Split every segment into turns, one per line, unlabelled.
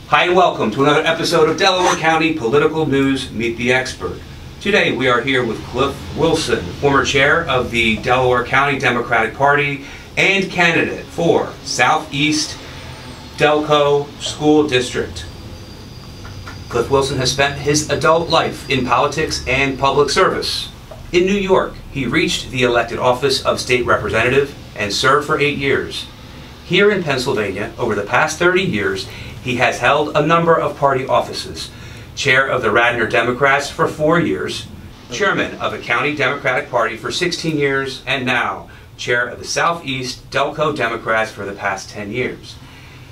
Hi and welcome to another episode of Delaware County Political News Meet the Expert. Today we are here with Cliff Wilson, former chair of the Delaware County Democratic Party and candidate for South East Delco School District. Cliff Wilson has spent his adult life in politics and public service. In New York, he reached the elected office of state representative and served for 8 years. Here in Pennsylvania, over the past 30 years, he has held a number of party offices. Chair of the Radnor Democrats for 4 years, chairman of the County Democratic Party for 16 years, and now chair of the South East Delco Democrats for the past 10 years.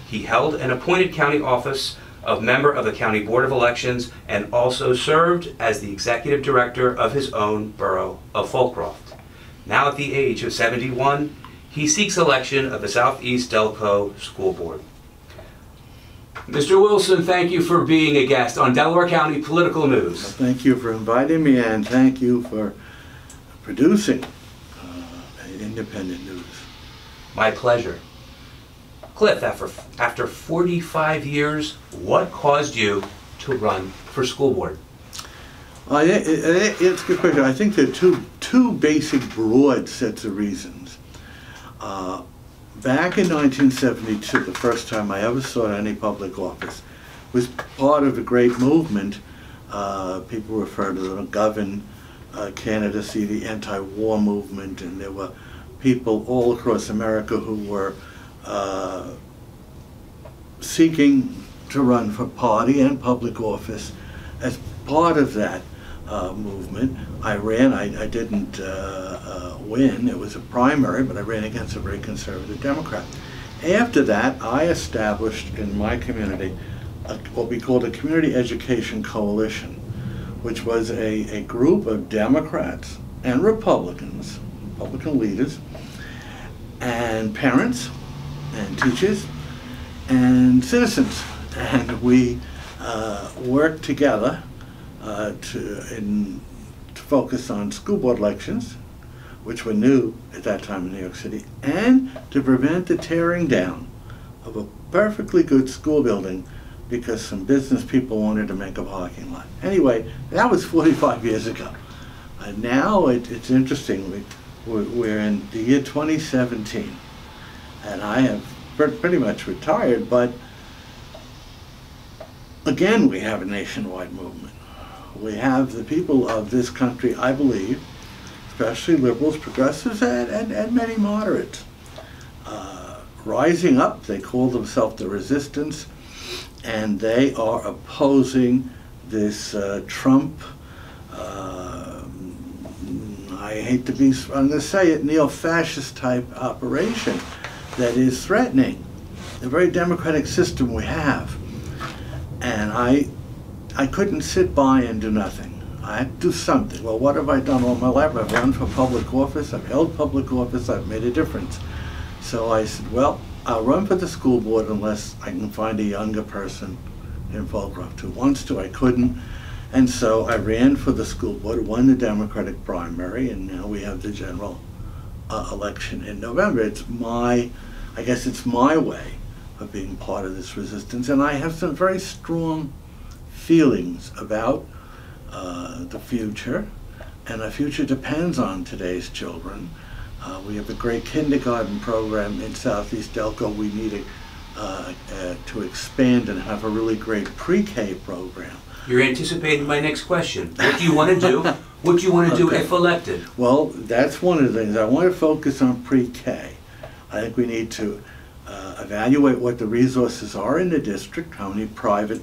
He held an appointed county office of member of the County Board of Elections and also served as the executive director of his own borough of Folcroft. Now at the age of 71, he seeks election of the South East Delco School Board. Mr. Wilson, thank you for being a guest on Delaware County Political News.
Well, thank you for inviting me, and thank you for producing independent news.
My pleasure. Cliff, after 45 years, what caused you to run for school board?
It's a good question. I think there are two basic broad sets of reasons. Back in 1972, the first time I ever sought any public office, was part of a great movement. People refer to the McGovern candidacy, the anti-war movement, and there were people all across America who were seeking to run for party and public office. As part of that movement, I ran. I didn't win. It was a primary, but I ran against a very conservative Democrat. After that, I established in my community what we called a community education coalition, which was a group of Democrats and Republicans, Republican leaders, and parents, and teachers, and citizens. And we worked together to focus on school board elections, which were new at that time in New York City, and to prevent the tearing down of a perfectly good school building because some business people wanted to make a parking lot. Anyway, that was 45 years ago. Now it's interesting. We're in the year 2017, and I have pretty much retired, but again, we have a nationwide movement. We have the people of this country, I believe, especially liberals, progressives, and many moderates, rising up. They call themselves the resistance, and they are opposing this Trump, I hate to be, I'm going to say it, neo-fascist type operation that is threatening the very democratic system we have. And I couldn't sit by and do nothing. I had to do something. Well, what have I done all my life? I've run for public office, I've held public office, I've made a difference. So I said, well, I'll run for the school board unless I can find a younger person in Folcroft who wants to. I couldn't. And so I ran for the school board, won the Democratic primary, and now we have the general election in November. I guess it's my way of being part of this resistance, and I have some very strong feelings about the future, and the future depends on today's children. We have a great kindergarten program in Southeast Delco. We need to expand and have a really great pre-K program.
You're anticipating my next question. What do you want to do? What do you want to do if elected?
Well, that's one of the things. I want to focus on pre-K. I think we need to evaluate what the resources are in the district, how many private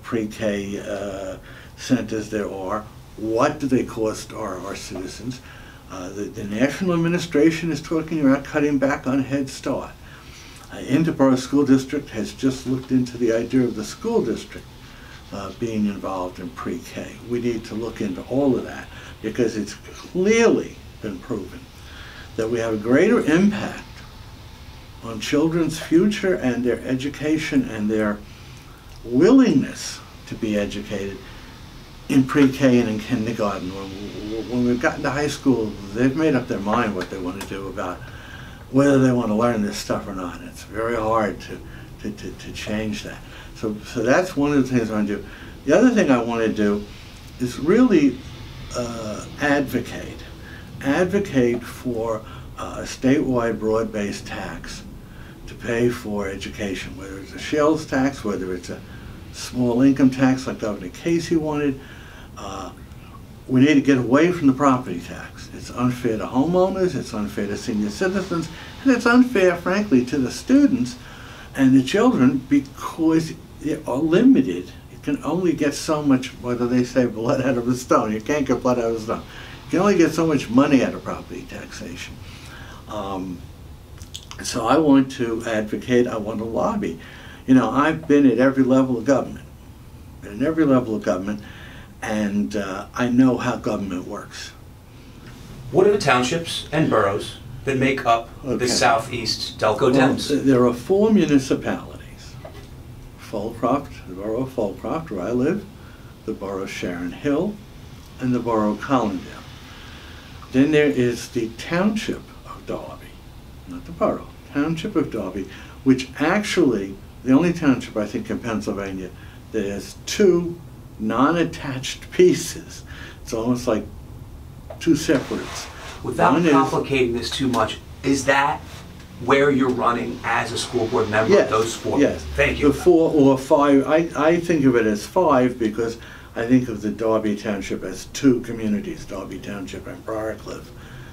pre-K centers there are, what do they cost our citizens. The National Administration is talking about cutting back on Head Start. Interborough School District has just looked into the idea of the school district being involved in pre-K. We need to look into all of that because it's clearly been proven that we have a greater impact on children's future and their education and their willingness to be educated in pre-K and in kindergarten. When we've gotten to high school, they've made up their mind what they want to do about whether they want to learn this stuff or not. It's very hard to to change that. So that's one of the things I want to do. The other thing I want to do is really advocate for a statewide broad-based tax to pay for education, whether it's a sales tax, whether it's a small income tax like Governor Casey wanted. We need to get away from the property tax. It's unfair to homeowners, it's unfair to senior citizens, and it's unfair, frankly, to the students and the children because they are limited. You can only get so much, whether they say blood out of a stone. You can't get blood out of a stone. You can only get so much money out of property taxation. So I want to advocate, I want to lobby. You know, I've been at every level of government, and I know how government works.
What are the townships and boroughs that make up the Southeast Delco Dems?
Well, there are 4 municipalities. Fulcroft, the borough of Fulcroft, where I live, the borough of Sharon Hill, and the borough of Collindale. Then there is the township of Darby, not the borough, township of Darby, which actually, the only township I think in Pennsylvania that has 2 non-attached pieces. It's almost like 2 separates.
Without complicating this too much, is that where you're running as a school board member?
Yes,
those 4?
Yes.
Thank you.
The 4 or 5, I think of it as 5 because I think of the Darby Township as 2 communities, Darby Township and Briarcliff.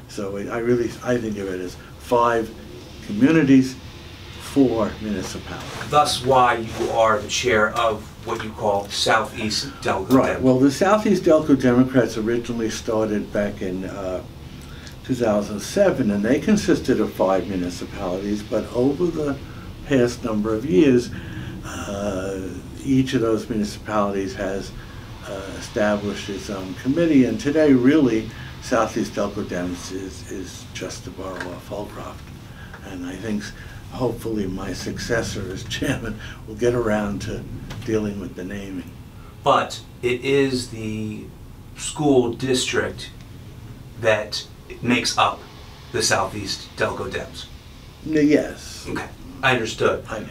So I think of it as 5 communities, 4 municipalities.
Thus why you are the chair of what you call Southeast Delco.
Right. Well, the Southeast Delco Democrats originally started back in 2007, and they consisted of 5 municipalities, but over the past number of years, each of those municipalities has established its own committee, and today really Southeast Delco Dems is just the borough of Fulcroft. And I think hopefully my successor as chairman will get around to dealing with the naming.
But it is the school district that makes up the Southeast Delco Dems.
Yes.
Okay, I understood.
I know.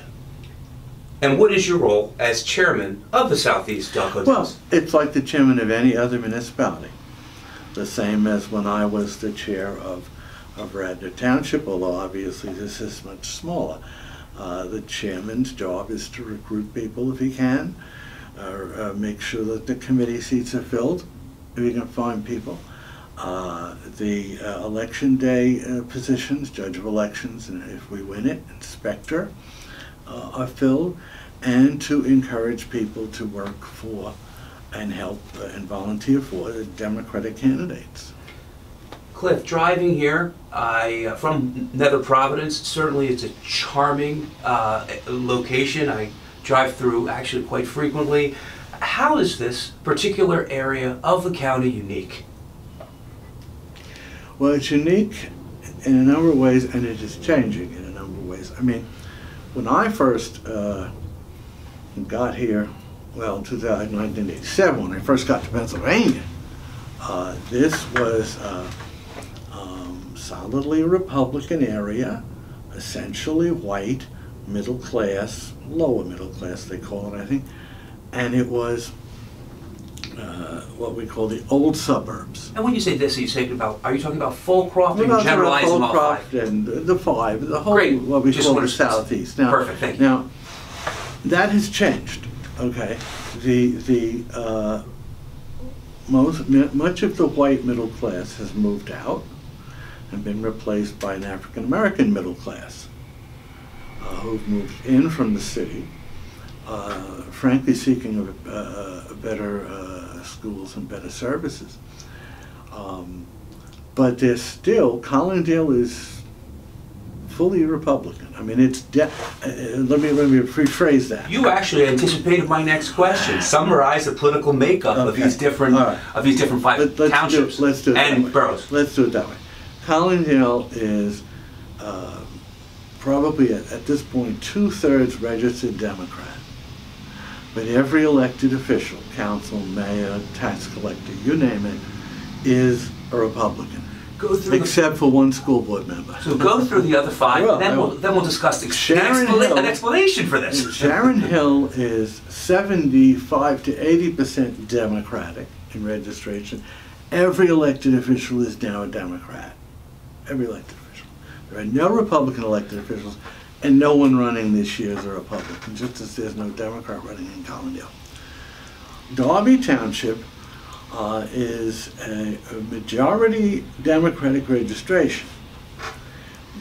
And what is your role as chairman of the Southeast Delco Dems?
Well, it's like the chairman of any other municipality. The same as when I was the chair of Radnor Township, although obviously this is much smaller. The chairman's job is to recruit people if he can, make sure that the committee seats are filled if he can find people. The election day positions, judge of elections, and if we win it, inspector, are filled, and to encourage people to work for and help and volunteer for the Democratic candidates.
Cliff, driving here, from Nether Providence, certainly it's a charming location. I drive through actually quite frequently. How is this particular area of the county unique?
Well, it's unique in a number of ways, and it is changing in a number of ways. I mean, when I first got here, well, in 1987, when I first got to Pennsylvania, this was solidly a Republican area, essentially white, middle class, lower middle class they call it, I think, and it was what we call the old suburbs.
And when you say this, are you talking about Fulcroft, or you generalizing all 5?
And the 5, the whole,
Great.
what we call the Southeast. Now,
perfect, thank you.
Now, that has changed, okay? Much of the white middle class has moved out and been replaced by an African American middle class who've moved in from the city, frankly seeking better schools and better services. But there's still, Collindale is fully Republican. I mean, it's, let me rephrase that.
You actually anticipated my next question. Summarize the political makeup of these different, of these different 5 townships and boroughs.
Let's do it that way. Collindale is probably at this point 2/3 registered Democrat. But every elected official, council, mayor, tax collector, you name it, is a Republican.
go through
except for one school board member.
So go through the other five,
Well,
and then we'll discuss
Hill,
an explanation for this.
Sharon Hill is 75 to 80% Democratic in registration. Every elected official is now a Democrat. Every elected official. There are no Republican elected officials, and no one running this year is a Republican, just as there's no Democrat running in Collindale. Darby Township is a majority Democratic registration,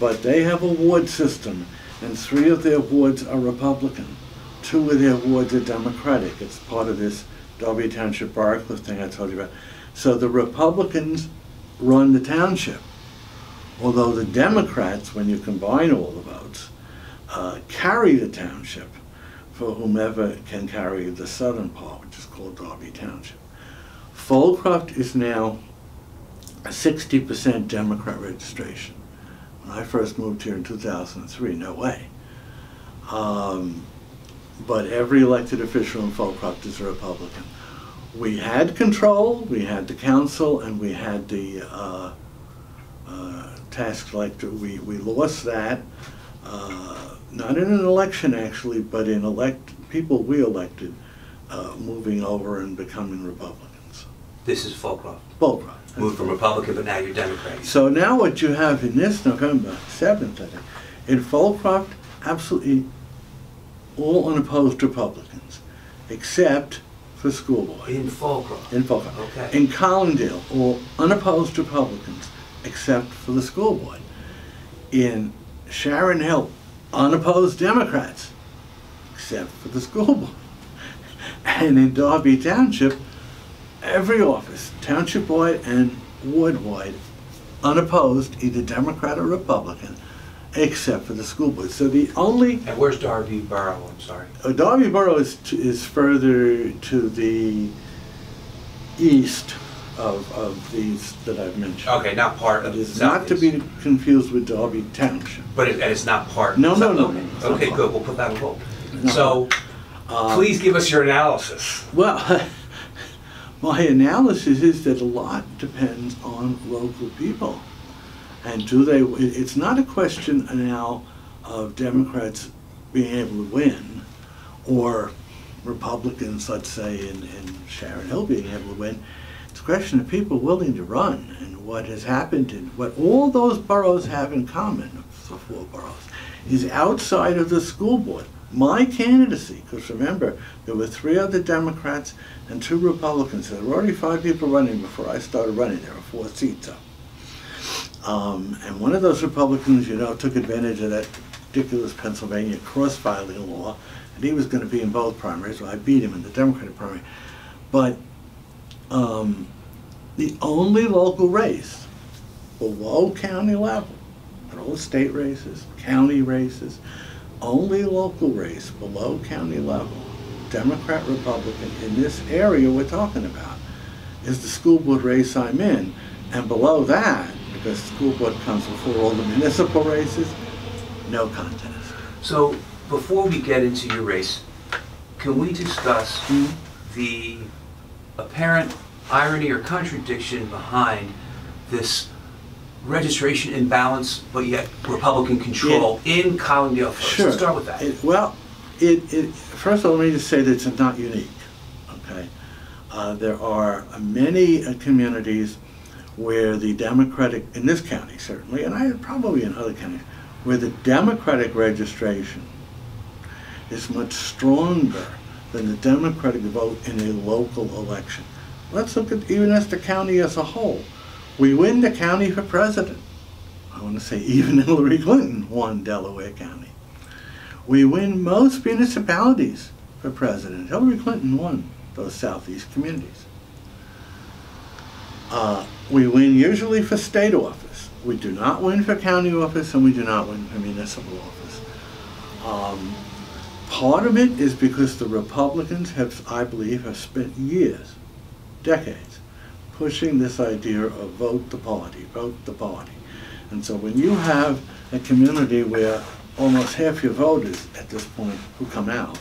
but they have a ward system, and 3 of their wards are Republican. 2 of their wards are Democratic. It's part of this Darby Township Bar Cliff thing I told you about. So the Republicans run the township, although the Democrats, when you combine all the votes, carry the township for whomever can carry the southern part, which is called Darby Township. Foldcroft is now a 60% Democrat registration. When I first moved here in 2003, no way. But every elected official in Foldcroft is a Republican. We had control, we had the council, and we had the tax collector. We lost that, not in an election actually, but in people we elected moving over and becoming Republicans.
This is Foldcroft.
Foldcroft.
Moved from Republican, but now you're Democrat.
So now what you have in this November 7th, I think, in Foldcroft, absolutely all unopposed Republicans, except for school board.
In Foldcroft?
In Foldcroft.
Okay.
In Collindale, all unopposed Republicans, except for the school board. In Sharon Hill, unopposed Democrats, except for the school board. And in Darby Township, every office, township-wide and ward-wide, unopposed, either Democrat or Republican, except for the school board. So the only...
And where's Darby Borough? I'm sorry.
Darby Borough is further to the east of these that I've mentioned.
Okay, not part of
it is
South
not to be confused with Darby Township.
But it's not part.
No.
Okay, good. We'll put that on hold. No. So, please give us your analysis.
Well, my analysis is that a lot depends on local people. And it's not a question now of Democrats being able to win, or Republicans, let's say, in Sharon Hill being able to win. It's a question of people willing to run, and what has happened, and what all those boroughs have in common, the 4 boroughs, is outside of the school board. My candidacy, because remember, there were 3 other Democrats and 2 Republicans. There were already 5 people running before I started running. There were 4 seats up. And one of those Republicans, took advantage of that ridiculous Pennsylvania cross-filing law, and he was going to be in both primaries, so I beat him in the Democratic primary. But the only local race below county level, not all the state races, county races, only local race below county level, Democrat, Republican, in this area we're talking about, is the school board race I'm in. And below that, because the school board comes before all the municipal races, no contest.
So before we get into your race, can we discuss the apparent irony or contradiction behind this registration imbalance, but yet Republican control in Collindale first?
Sure.
Let's start with that.
First of all, let me just say that it's not unique. Okay, there are many communities where the Democratic, in this county certainly, and probably in other counties, where the Democratic registration is much stronger than the Democratic vote in a local election. Let's look at even as the county as a whole. We win the county for president. I want to say even Hillary Clinton won Delaware County. We win most municipalities for president. Hillary Clinton won those southeast communities. We win usually for state office. We do not win for county office, and we do not win for municipal office. Part of it is because the Republicans I believe, have spent years, decades, pushing this idea of vote the party, vote the party. And so when you have a community where almost half your voters at this point who come out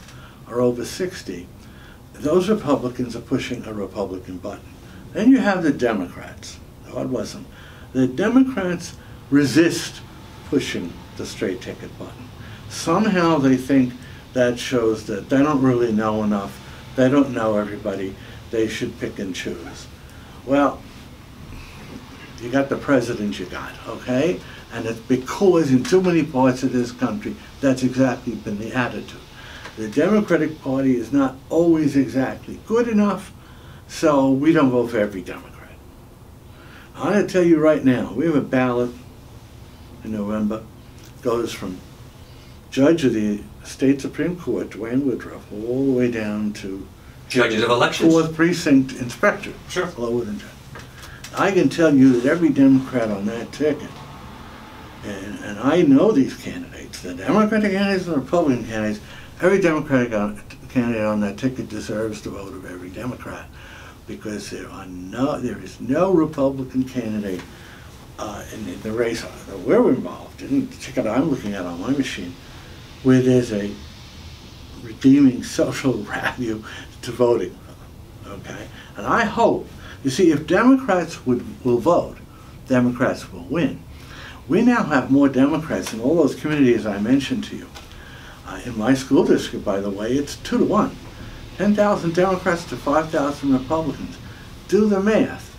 are over 60, those Republicans are pushing a Republican button. Then you have the Democrats. God bless them. The Democrats resist pushing the straight ticket button. Somehow they think that shows that they don't really know enough, they don't know everybody, they should pick and choose. Well, you got the president you got, okay? And it's because in too many parts of this country, that's exactly been the attitude. The Democratic Party is not always exactly good enough, so we don't vote for every Democrat. I'm going to tell you right now, we have a ballot in November, goes from Judge of the State Supreme Court, Dwayne Woodruff, all the way down to
Judges of elections.
4th Precinct Inspector.
Sure.
Lower than judge. I can tell you that every Democrat on that ticket, and I know these candidates, the Democratic candidates and the Republican candidates, every Democratic candidate on that ticket deserves the vote of every Democrat, because there is no Republican candidate in the race that we're involved in, the ticket I'm looking at on my machine, where there's a redeeming social value to voting, okay? And I hope, you see, if Democrats will vote, Democrats will win. We now have more Democrats in all those communities I mentioned to you. In my school district, by the way, it's 2 to 1. 10,000 Democrats to 5,000 Republicans. Do the math.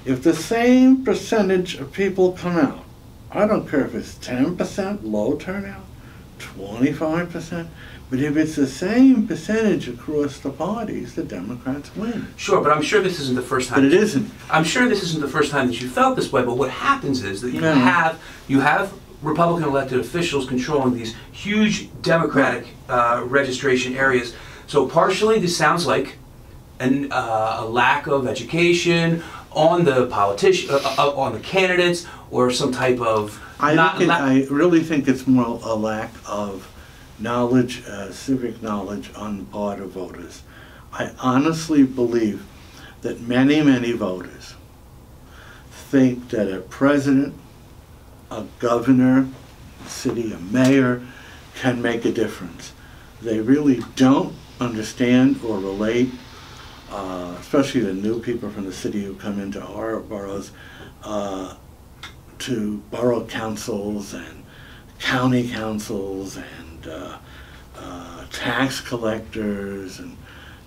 If the same percentage of people come out, I don't care if it's 10% low turnout, 25%, but if it's the same percentage across the parties, the Democrats win.
Sure, but I'm sure this isn't the first time.
But it isn't.
I'm sure this isn't the first time that you felt this way, but what happens is that you have Republican elected officials controlling these huge Democratic registration areas. So partially this sounds like a lack of education on the on the candidates, or some type of...
I really think it's more a lack of knowledge, civic knowledge on the part of voters. I honestly believe that many, many voters think that a president, a governor, a city, a mayor can make a difference. They really don't understand or relate, especially the new people from the city who come into our boroughs, to borough councils and county councils and tax collectors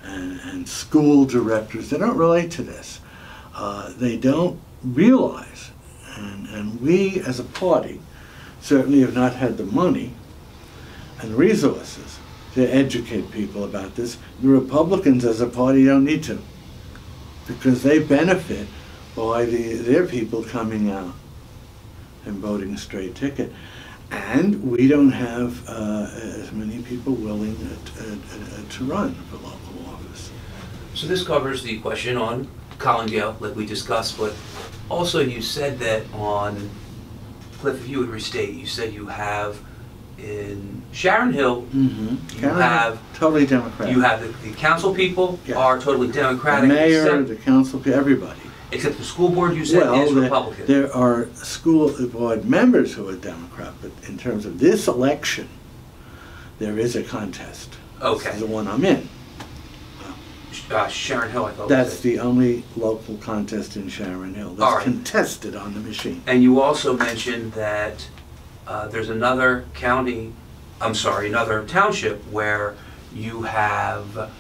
and school directors. They don't relate to this. They don't realize, and we as a party certainly have not had the money and resources to educate people about this. The Republicans as a party don't need to, because they benefit by their people coming out and voting a straight ticket. And we don't have as many people willing to run for local office.
So this covers the question on Collingdale, like we discussed, but also you said that on, Cliff, if you would restate, you said you have in Sharon Hill, you have
totally Democratic.
You have the council people are totally Democratic.
The mayor, the council, everybody.
Except the school board, you said, is Republican.
There are school board members who are Democrat, but in terms of this election, there is a contest.
Okay.
This is the one I'm in.
Sharon Hill, I thought.
That's the only local contest in Sharon Hill that's contested on the machine.
And you also mentioned that there's another another township where you have,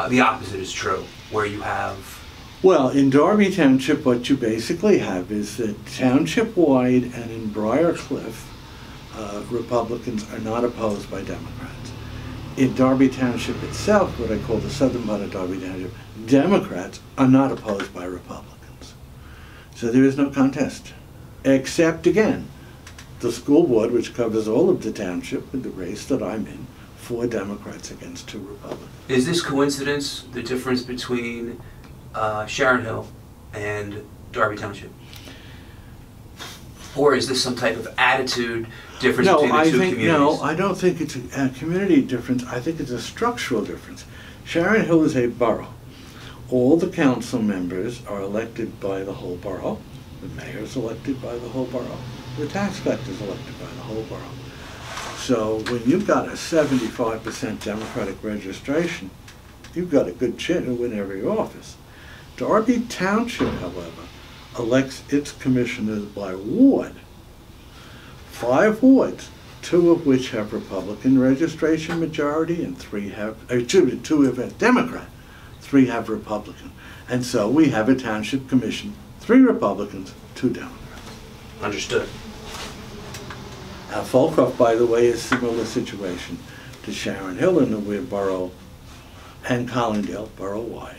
the opposite is true, where you have...
Well, in Darby Township, what you basically have is that township-wide and in Briarcliff, Republicans are not opposed by Democrats. In Darby Township itself, what I call the southern part of Darby Township, Democrats are not opposed by Republicans. So there is no contest, except, again, the school board, which covers all of the township, with the race that I'm in, 4 Democrats against 2 Republicans.
Is this coincidence, the difference between Sharon Hill and Darby Township? Or is this some type of attitude difference between the two communities?
No, I don't think it's a community difference. I think it's a structural difference. Sharon Hill is a borough. All the council members are elected by the whole borough. The mayor is elected by the whole borough. The tax collector is elected by the whole borough. So when you've got a 75% Democratic registration, you've got a good chance to win every office. Darby Township, however, elects its commissioners by ward. 5 wards, 2 of which have Republican registration majority and 2 have Democrat, 3 have Republican. And so we have a township commission, 3 Republicans, 2 Democrats.
Understood.
Now, Falkirk, by the way, is a similar situation to Sharon Hill in that we're borough and Collingdale borough-wide.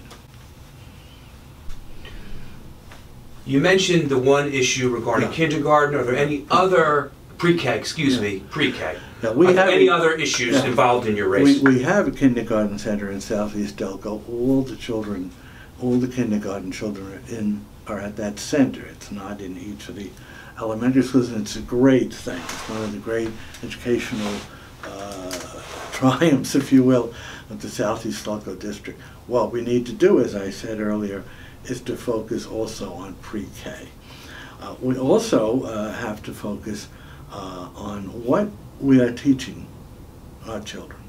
You mentioned the one issue regarding kindergarten. Are there any other pre-K, pre-K?
Yeah,
Are there any other issues involved in your race?
We have a kindergarten center in South East Delco. All the kindergarten children are at that center. It's not in each of the elementary schools, and it's a great thing. It's one of the great educational triumphs, if you will, of the South East Delco district. What we need to do, as I said earlier, is to focus also on pre-K. We also have to focus on what we are teaching our children.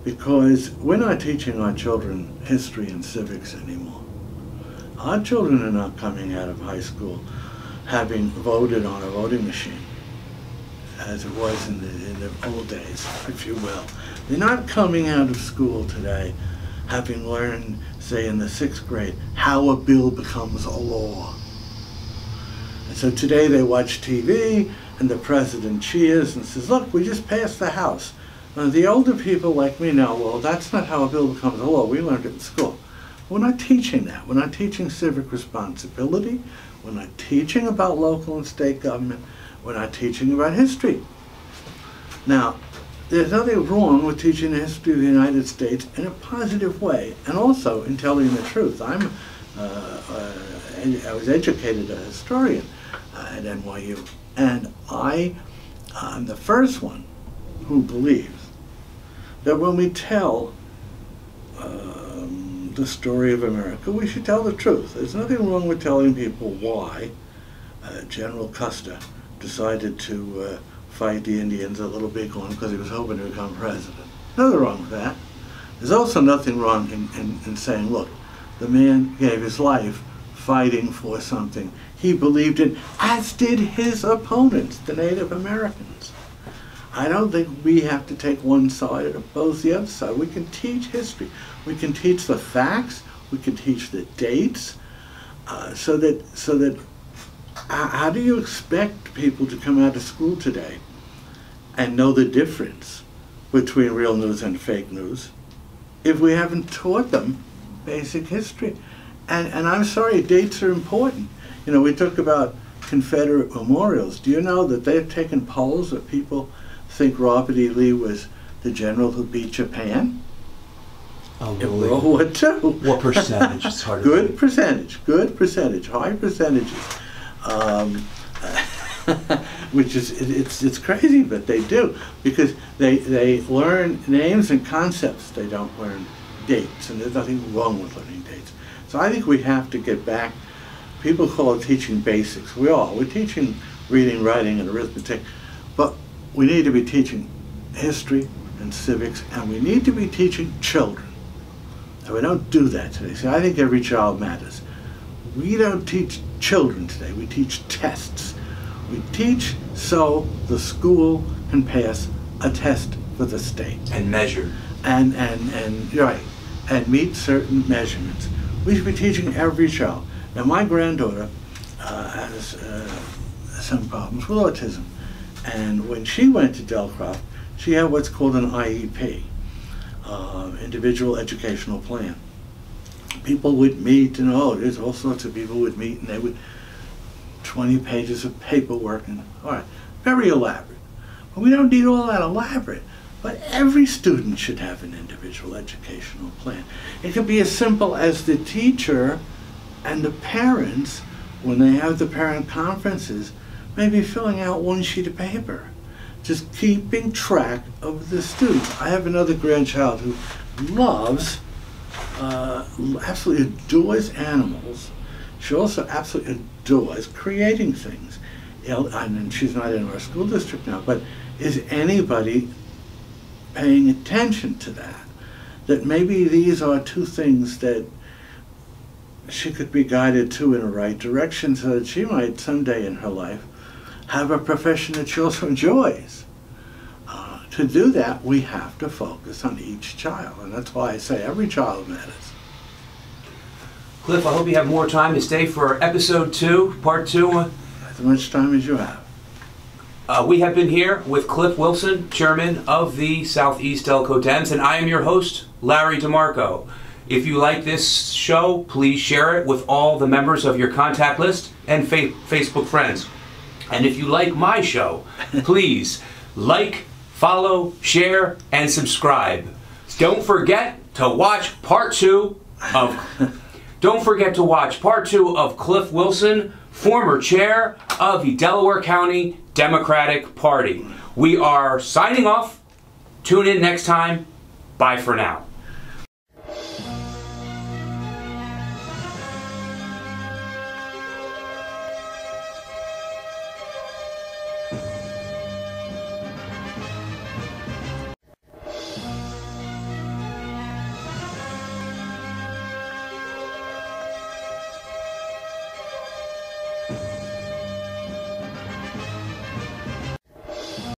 Because we're not teaching our children history and civics anymore. Our children are not coming out of high school having voted on a voting machine, as it was in the old days, if you will. They're not coming out of school today having learned, say in the 6th grade, how a bill becomes a law. And so today they watch TV and the president cheers and says, look, we just passed the House. Now, the older people like me now, well, that's not how a bill becomes a law. We learned it in school. We're not teaching that. We're not teaching civic responsibility. We're not teaching about local and state government. We're not teaching about history. Now, there's nothing wrong with teaching the history of the United States in a positive way, and also in telling the truth. I was educated as a historian at NYU, and I'm the first one who believes that when we tell the story of America, we should tell the truth. There's nothing wrong with telling people why General Custer decided to fight the Indians a little bighorn because he was hoping to become president. Nothing wrong with that. There's also nothing wrong in saying, look, the man gave his life fighting for something he believed in, as did his opponents, the Native Americans. I don't think we have to take one side and oppose the other side. We can teach history. We can teach the facts. We can teach the dates. So that how do you expect people to come out of school today and know the difference between real news and fake news if we haven't taught them basic history? And I'm sorry, dates are important. You know, we talk about Confederate memorials. Do you know that they've taken polls that people think Robert E. Lee was the general who beat Japan in World War II?
What percentage? It's hard to
good percentage, high percentages. Which is it's crazy, but they do, because they learn names and concepts. They don't learn dates, and there's nothing wrong with learning dates. So I think we have to get back. People call it teaching basics. We're teaching reading, writing, and arithmetic, but we need to be teaching history and civics, and we need to be teaching children. And we don't do that today. See, I think every child matters. We don't teach children today. We teach tests. We teach so the school can pass a test for the state.
And measure.
And right, and meet certain measurements. We should be teaching every child. Now, my granddaughter has some problems with autism. And when she went to Delcroft, she had what's called an IEP, Individual Educational Plan. People would meet, and there's all sorts of people would meet, and they would 20 pages of paperwork, and all right, very elaborate. But we don't need all that elaborate. But every student should have an individual educational plan. It could be as simple as the teacher and the parents, when they have the parent conferences, maybe filling out one sheet of paper, just keeping track of the students. I have another grandchild who loves, absolutely adores animals. She also absolutely adores creating things. And she's not in our school district now, but is anybody paying attention to that? That maybe these are two things that she could be guided too in the right direction so that she might someday in her life have a profession that children enjoys. To do that, we have to focus on each child, and that's why I say every child matters.
Cliff, I hope you have more time to stay for episode 2, part 2.
As much time as you have.
We have been here with Cliff Wilson, chairman of the South East Delco Dems, and I am your host, Larry DeMarco. If you like this show, please share it with all the members of your contact list and Facebook friends. And if you like my show, please like, follow, share, and subscribe. Don't forget to watch part 2 of Cliff Wilson, former chair of the Delaware County Democratic Party. We are signing off. Tune in next time. Bye for now.